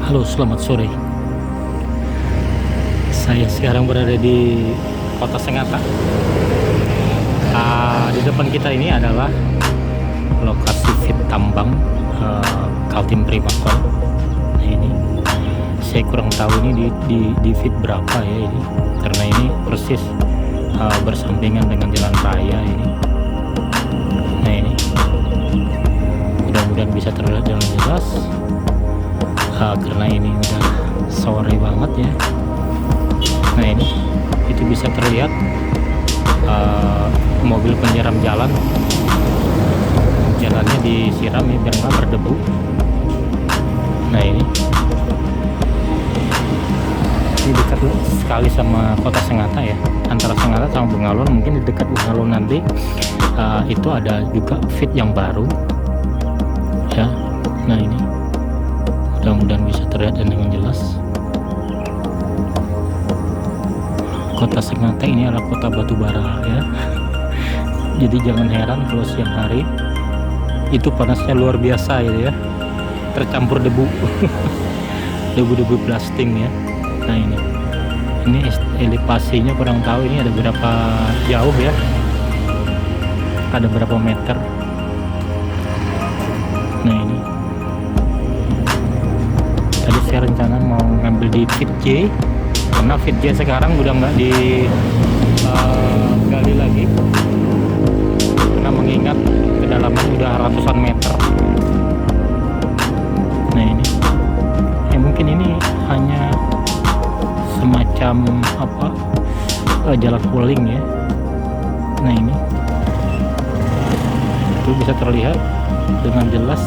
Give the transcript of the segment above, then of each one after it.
Halo, selamat sore. Saya sekarang berada di Kota Sengata. Di depan kita ini adalah lokasi fit tambang Kaltim Primakon. Nah ini, saya kurang tahu ini di fit berapa ya ini, karena ini persis bersampingan dengan jalan raya ini. Nah ini, mudah-mudahan bisa terlihat dengan jelas. Karena ini udah sore banget ya. Nah ini itu bisa terlihat mobil penyiram jalannya disiram ya biar nggak berdebu. Nah ini dekat sekali sama Kota Sengata ya, antara Sengata sama Bengalon. Mungkin di dekat Bengalon nanti itu ada juga fit yang baru ya. Nah ini mudah-mudahan bisa terlihat dengan jelas. Kota Sengata ini adalah kota batubara ya. Jadi jangan heran kalau siang hari itu panasnya luar biasa gitu ya, tercampur debu debu-debu blasting ya. Nah ini elevasinya kurang tahu ini ada berapa jauh ya, ada berapa meter. Nah ini tadi saya rencana mau ngambil di fit J, karena fit J sekarang udah nggak gali lagi, karena mengingat kedalaman udah ratusan meter. Nah ini ya, mungkin ini hanya semacam jalan pooling ya. Nah ini itu bisa terlihat dengan jelas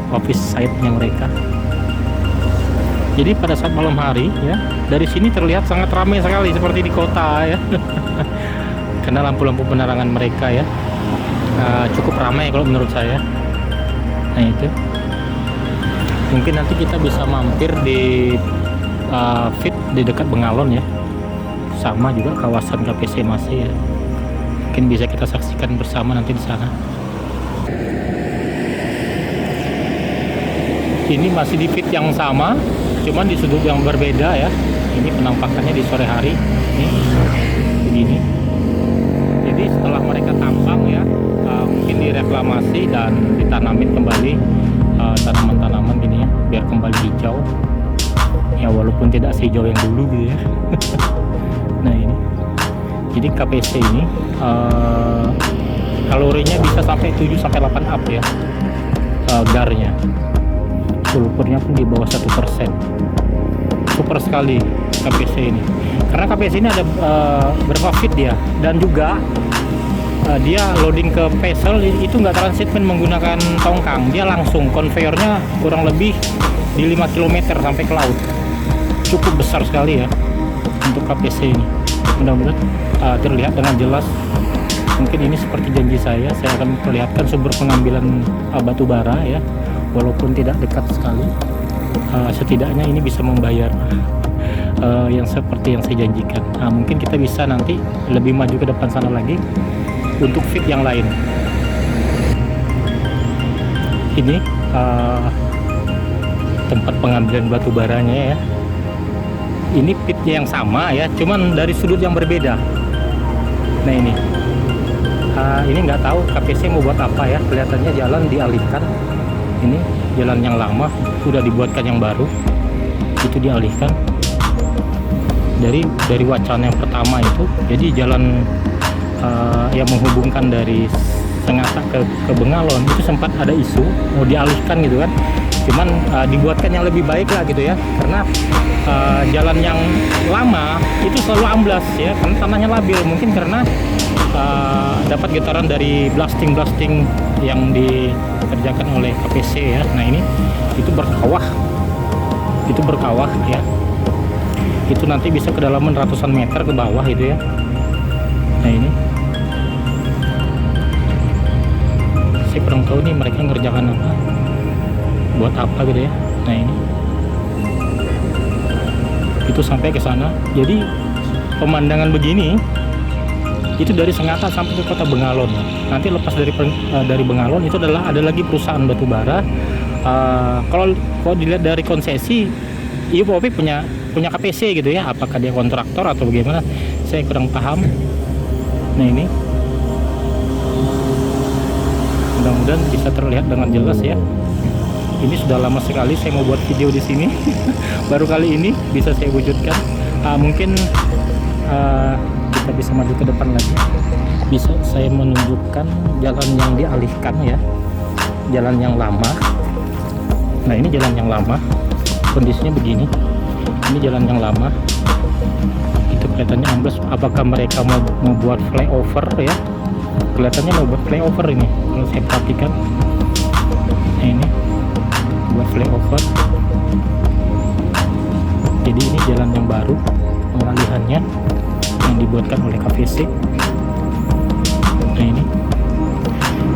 office site-nya mereka. Jadi pada saat malam hari ya, dari sini terlihat sangat ramai sekali seperti di kota ya. Karena lampu-lampu penerangan mereka ya cukup ramai kalau menurut saya. Nah itu mungkin nanti kita bisa mampir di fit di dekat Bengalon ya, sama juga kawasan KPC masih ya. Mungkin bisa kita saksikan bersama nanti di sana. Ini masih di fit yang sama, cuman di sudut yang berbeda ya. Ini penampakannya di sore hari ini begini. Jadi setelah mereka tambang ya, mungkin direklamasi dan ditanamin kembali tanaman-tanaman gini ya, biar kembali hijau ya, walaupun tidak sehijau yang dulu gitu ya. Nah ini jadi KPC ini kalorinya bisa sampai 7-8 up ya, garnya. Sulfurnya pun di bawah 1%. Super sekali KPC ini, karena KPC ini ada berapa fit dia, dan juga dia loading ke vessel itu nggak transitmen menggunakan tongkang, dia langsung konveyornya kurang lebih di 5 km sampai ke laut. Cukup besar sekali ya untuk KPC ini. Mudah-mudahan terlihat dengan jelas. Mungkin ini seperti janji saya akan memperlihatkan sumber pengambilan batu bara ya, walaupun tidak dekat sekali. Setidaknya ini bisa membayar yang seperti yang saya janjikan. Mungkin kita bisa nanti lebih maju ke depan sana lagi untuk fit yang lain. Ini tempat pengambilan batu baranya ya. Ini pitnya yang sama ya, cuman dari sudut yang berbeda. Nah ini nggak tahu KPC mau buat apa ya. Kelihatannya jalan dialihkan. Ini jalan yang lama sudah dibuatkan yang baru, itu dialihkan dari wacana yang pertama itu. Jadi jalan yang menghubungkan dari Sengata ke Bengalon itu sempat ada isu mau dialihkan gitu kan, cuman dibuatkan yang lebih baik lah gitu ya, karena jalan yang lama itu selalu amblas ya, karena tanahnya labil, mungkin karena dapat getaran dari blasting yang dikerjakan oleh KPC ya. Nah ini itu berkawah ya, itu nanti bisa kedalaman ratusan meter ke bawah itu ya. Nah ini saya kurang tahu nih mereka ngerjakan apa, buat apa gitu ya. Nah ini itu sampai ke sana. Jadi pemandangan begini itu dari Sengata sampai ke kota Bengalon. Nanti lepas dari Bengalon itu ada lagi perusahaan batubara. Kalau dilihat dari konsesi, IUP punya KPC gitu ya. Apakah dia kontraktor atau bagaimana? Saya kurang paham. Nah ini, mudah-mudahan bisa terlihat dengan jelas ya. Ini sudah lama sekali saya mau buat video di sini. Baru kali ini bisa saya wujudkan. Mungkin kita bisa maju ke depan lagi. Bisa saya menunjukkan jalan yang dialihkan ya, jalan yang lama. Nah ini jalan yang lama, kondisinya begini. Ini jalan yang lama. Itu kelihatannya amblas. Apakah mereka mau buat flyover ya? Kelihatannya mau buat flyover ini. Kalau saya perhatikan, nah ini buat flyover. Jadi ini jalan yang baru pengalihannya yang dibuatkan oleh KPC. Nah ini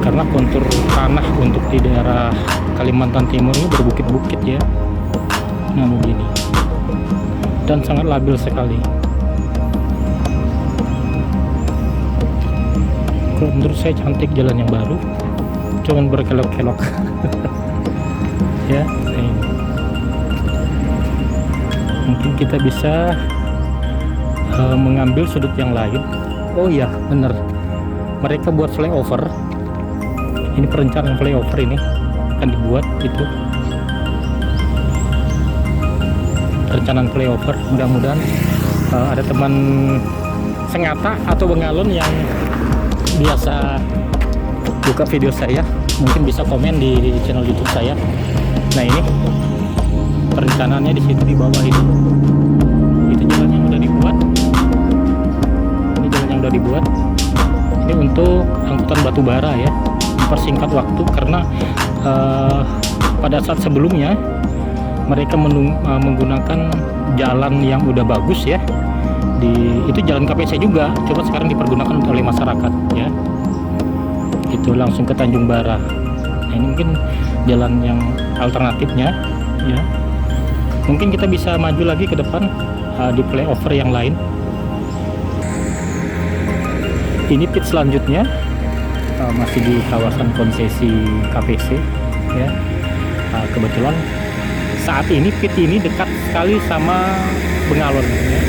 karena kontur tanah untuk di daerah Kalimantan Timur ini berbukit-bukit ya. Nah begini, dan sangat labil sekali. Kalau menurut saya cantik jalan yang baru, cuman berkelok-kelok. Ya, nah ini. Mungkin kita bisa mengambil sudut yang lain. Oh iya, bener. Mereka buat flyover. Ini perencanaan flyover ini akan dibuat itu. Perencanaan flyover. Mudah-mudahan ada teman Sengata atau Bengalon yang biasa buka video saya, mungkin bisa komen di channel YouTube saya. Nah ini perencanaannya di situ di bawah itu jalan yang udah dibuat. Ini jalan yang udah dibuat. Ini untuk angkutan batu bara ya, mempersingkat waktu karena pada saat sebelumnya mereka menggunakan jalan yang udah bagus ya. Itu jalan KPC juga, coba sekarang dipergunakan oleh masyarakat ya. Itu langsung ke Tanjung Bara. Nah, ini mungkin jalan yang alternatifnya ya. Mungkin kita bisa maju lagi ke depan di flyover yang lain. Ini pit selanjutnya masih di kawasan konsesi KPC ya. Kebetulan saat ini pit ini dekat sekali sama Bengalon ya.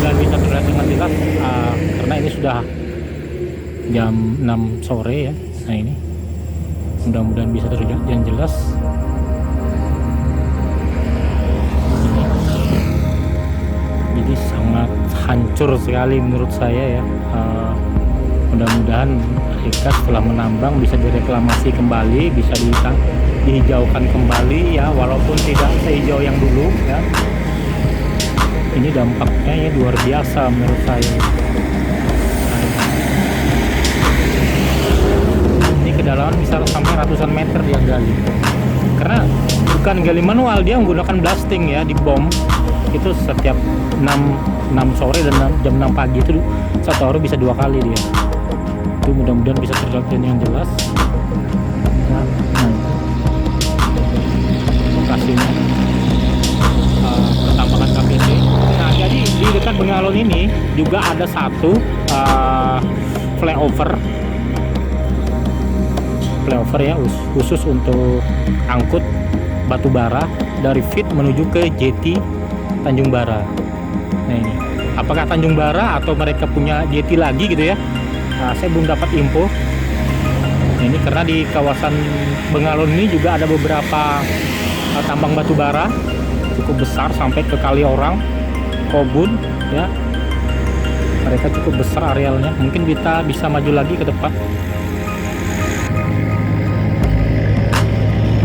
Mudah-mudahan bisa terlihat dengan jelas karena ini sudah jam 6 sore ya. Nah ini mudah-mudahan bisa terlihat yang jelas. Jadi sangat hancur sekali menurut saya ya. Mudah-mudahan mereka setelah menambang bisa direklamasi kembali, bisa dihijaukan kembali ya, walaupun tidak sehijau yang dulu ya. Ini dampaknya ya luar biasa menurut saya. Ini kedalaman bisa sampai ratusan meter dia gali. Karena bukan gali manual, dia menggunakan blasting ya, di bom. Itu setiap 6 sore dan jam 6 pagi itu satu hari bisa 2 kali dia. Itu mudah-mudahan bisa terlihat yang jelas. Nah, lokasinya pertambangan KPC. Nah jadi di dekat Bengalon ini juga ada satu flyover ya, khusus untuk angkut batu bara dari FIT menuju ke JT Tanjung Bara. Nah ini apakah Tanjung Bara atau mereka punya JT lagi gitu ya, saya belum dapat info. Nah, ini karena di kawasan Bengalon ini juga ada beberapa tambang batu bara cukup besar sampai ke Kaliorang, Kobun ya. Mereka cukup besar arealnya. Mungkin kita bisa maju lagi ke depan.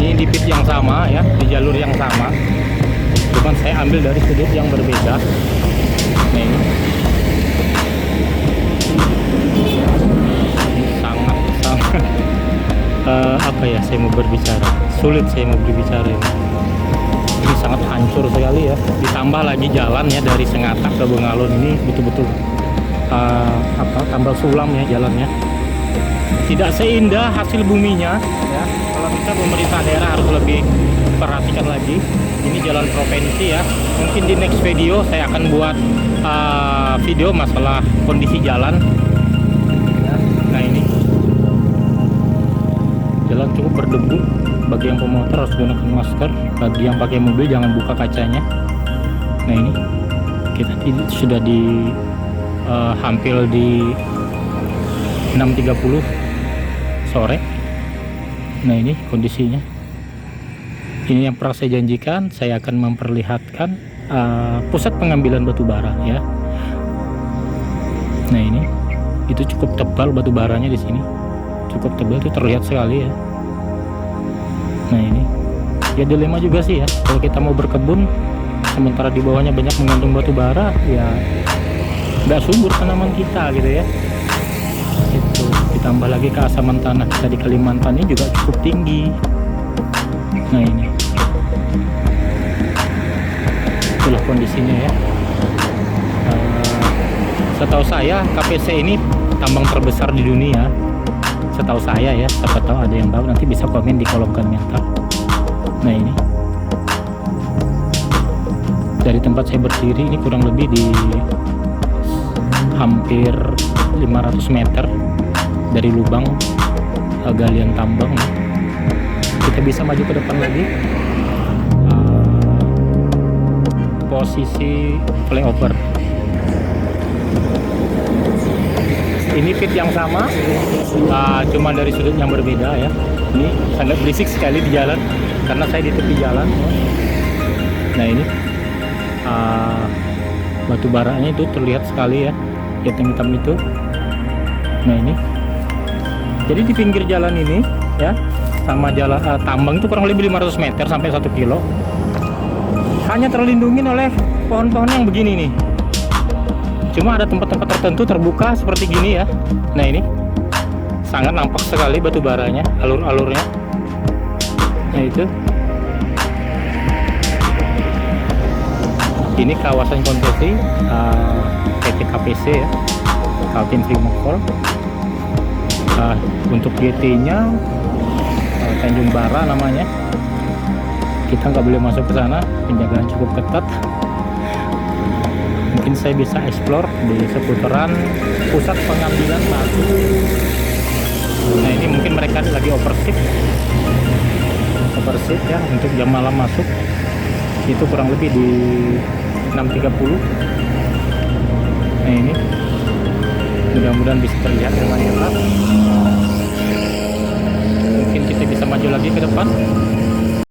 Ini di pit yang sama ya, di jalur yang sama. Cuman saya ambil dari sudut yang berbeda. Nah, ini sangat apa ya, saya mau berbicara. Sulit saya mau berbicara ini. Ini sangat hancur sekali ya. Ditambah lagi jalan ya dari Sengata ke Bengalon ini betul-betul tambal sulam ya jalannya. Tidak seindah hasil buminya ya. Kalau bisa pemerintah daerah harus lebih diperhatikan lagi. Ini jalan provinsi ya. Mungkin di next video saya akan buat video masalah kondisi jalan. Nah ini jalan cukup berdebu. Bagi yang pemotor harus gunakan masker. Bagi yang pakai mobil jangan buka kacanya. Nah ini kita sudah di hampir di 6.30 sore. Nah ini kondisinya. Ini yang pernah saya janjikan, saya akan memperlihatkan pusat pengambilan batu bara ya. Nah ini itu cukup tebal batu baranya di sini, cukup tebal, itu terlihat sekali ya. Nah ini ya dilema juga sih ya, kalau kita mau berkebun sementara di bawahnya banyak mengandung batu bara, ya nggak subur tanaman kita gitu ya. Itu ditambah lagi keasaman tanah kita di Kalimantan ini juga cukup tinggi. Nah ini itulah kondisinya ya. Setahu saya KPC ini tambang terbesar di dunia, setahu saya ya. Siapa tahu ada yang tahu, nanti bisa komen di kolom komentar. Nah ini dari tempat saya berdiri ini kurang lebih di hampir 500 meter dari lubang galian tambang. Kita bisa maju ke depan lagi. Posisi flyover ini pit yang sama, cuma dari sudut yang berbeda ya. Ini sangat berisik sekali di jalan karena saya di tepi jalan. Nah ini batu baranya itu terlihat sekali ya, hitam-hitam itu. Nah ini jadi di pinggir jalan ini ya, sama jalan tambang itu kurang lebih 500 meter sampai 1 kilo, hanya terlindungi oleh pohon-pohon yang begini nih. Cuma ada tempat-tempat tertentu terbuka seperti gini ya. Nah ini sangat nampak sekali batu baranya, alur-alurnya. Nah itu ini kawasan konsesi PT KPC ya, Kaltim Primo Coal. Untuk GT nya Tanjung Bara namanya. Kita nggak boleh masuk ke sana, penjagaan cukup ketat. Mungkin saya bisa explore di seputaran pusat pengambilan batu. Nah ini mungkin mereka lagi oversip ya untuk jam malam masuk. Itu kurang lebih di 6.30. Nah ini mudah-mudahan bisa terlihat dengan jelas. Mungkin kita bisa maju lagi ke depan.